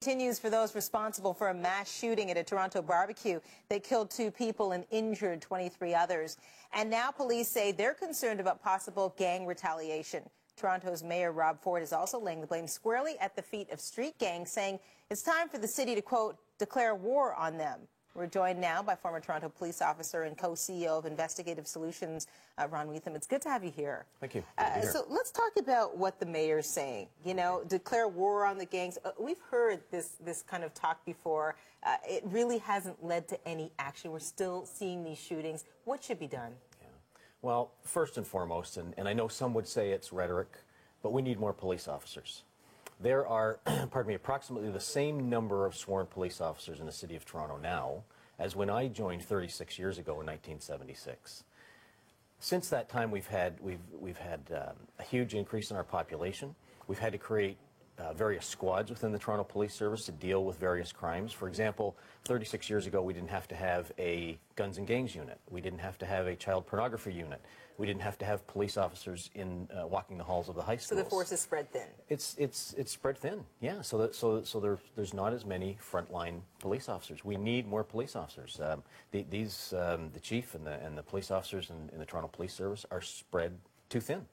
Continues for those responsible for a mass shooting at a Toronto barbecue that killed 2 people and injured 23 others. And now police say they're concerned about possible gang retaliation. Toronto's Mayor Rob Ford is also laying the blame squarely at the feet of street gangs, saying it's time for the city to, quote, declare war on them. We're joined now by former Toronto police officer and co-CEO of Investigative Solutions, Ron Weatham. It's good to have you here. Thank you. So let's talk about what the mayor's saying. You know, declare war on the gangs. We've heard this kind of talk before. It really hasn't led to any action. We're still seeing these shootings. What should be done? Yeah. Well, first and foremost, and I know some would say it's rhetoric, but we need more police officers. There are, pardon me, approximately the same number of sworn police officers in the City of Toronto now as when I joined 36 years ago in 1976. Since that time, we've had a huge increase in our population. We've had to create various squads within the Toronto Police Service to deal with various crimes. For example, 36 years ago, we didn't have to have a guns and gangs unit. We didn't have to have a child pornography unit. We didn't have to have police officers in walking the halls of the high schools. So the force is spread thin. It's spread thin. Yeah. So there's not as many frontline police officers. We need more police officers. The chief and the police officers in the Toronto Police Service are spread too thin.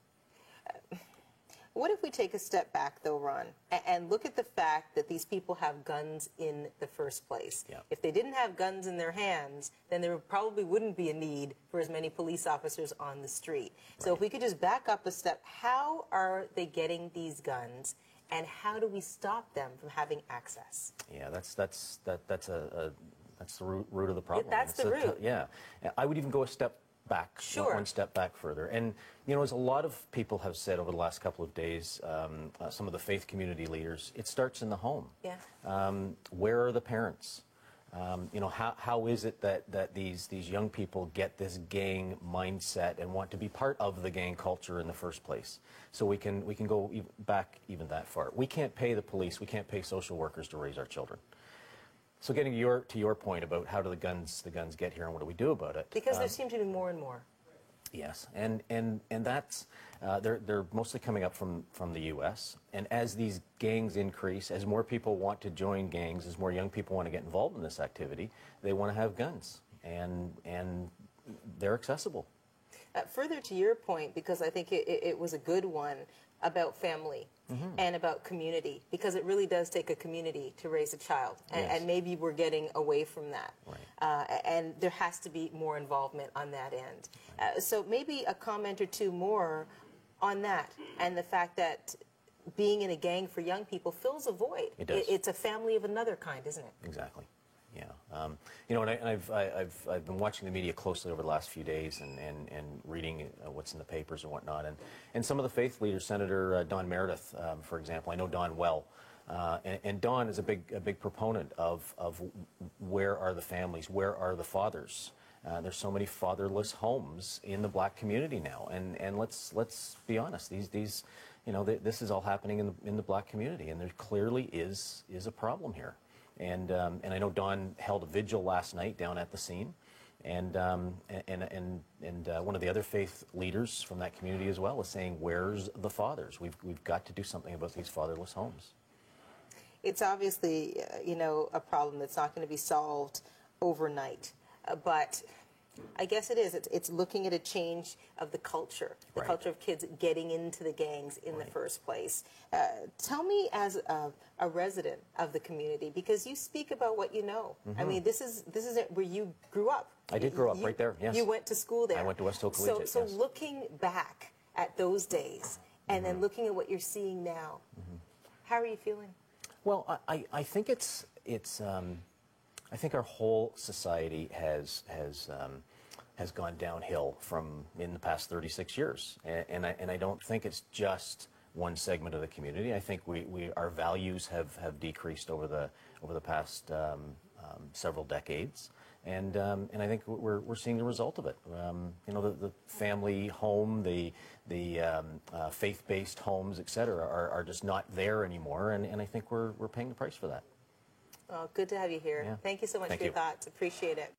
What if we take a step back, though, Ron, and look at the fact that these people have guns in the first place? Yeah. If they didn't have guns in their hands, then there probably wouldn't be a need for as many police officers on the street. Right. So if we could just back up a step, how are they getting these guns, and how do we stop them from having access? Yeah, that's the root of the problem. That's the root. Yeah, I would even go a step back, sure. One step back further. And, you know, as a lot of people have said over the last couple of days, some of the faith community leaders, it starts in the home. Yeah. Where are the parents? You know, how is it that these young people get this gang mindset and want to be part of the gang culture in the first place? So we can go back even that far. We can't pay the police, we can't pay social workers to raise our children. So getting to your point about how do the guns get here and what do we do about it? Because there seem to be more and more. Yes, and that's they're mostly coming up from the U.S. And as these gangs increase, as more people want to join gangs, as more young people want to get involved in this activity, they want to have guns, and they're accessible. Further to your point, because I think it was a good one about family and about community, because it really does take a community to raise a child, and maybe we're getting away from that. Right. And there has to be more involvement on that end. So maybe a comment or two more on that, and the fact that being in a gang for young people fills a void. It does. It's a family of another kind, isn't it? Exactly. Yeah, you know, and I've been watching the media closely over the last few days and reading what's in the papers and whatnot, and some of the faith leaders, Senator Don Meredith, for example, I know Don well, and Don is a big proponent of where are the families, where are the fathers. There's so many fatherless homes in the black community now, and let's be honest, these you know, this is all happening in the black community, and there clearly is a problem here. And I know Don held a vigil last night down at the scene, and one of the other faith leaders from that community as well is saying, "Where's the fathers? We've got to do something about these fatherless homes." It's obviously you know, a problem that's not going to be solved overnight, but I guess it is. It's looking at a change of the culture culture of kids getting into the gangs in the first place. Tell me, as a resident of the community, because you speak about what you know. I mean, this is where you grew up. I did grow up right there. Yes. You went to school there. I went to West Hill Collegiate. So looking back at those days and then looking at what you're seeing now, how are you feeling? Well, I think I think our whole society has gone downhill in the past 36 years, and I don't think it's just one segment of the community. I think our values have decreased over the past several decades, and I think we're seeing the result of it. You know, the family home, the faith-based homes, etc., are just not there anymore, and I think we're paying the price for that. Oh, good to have you here. Yeah. Thank you so much for your thoughts. Appreciate it.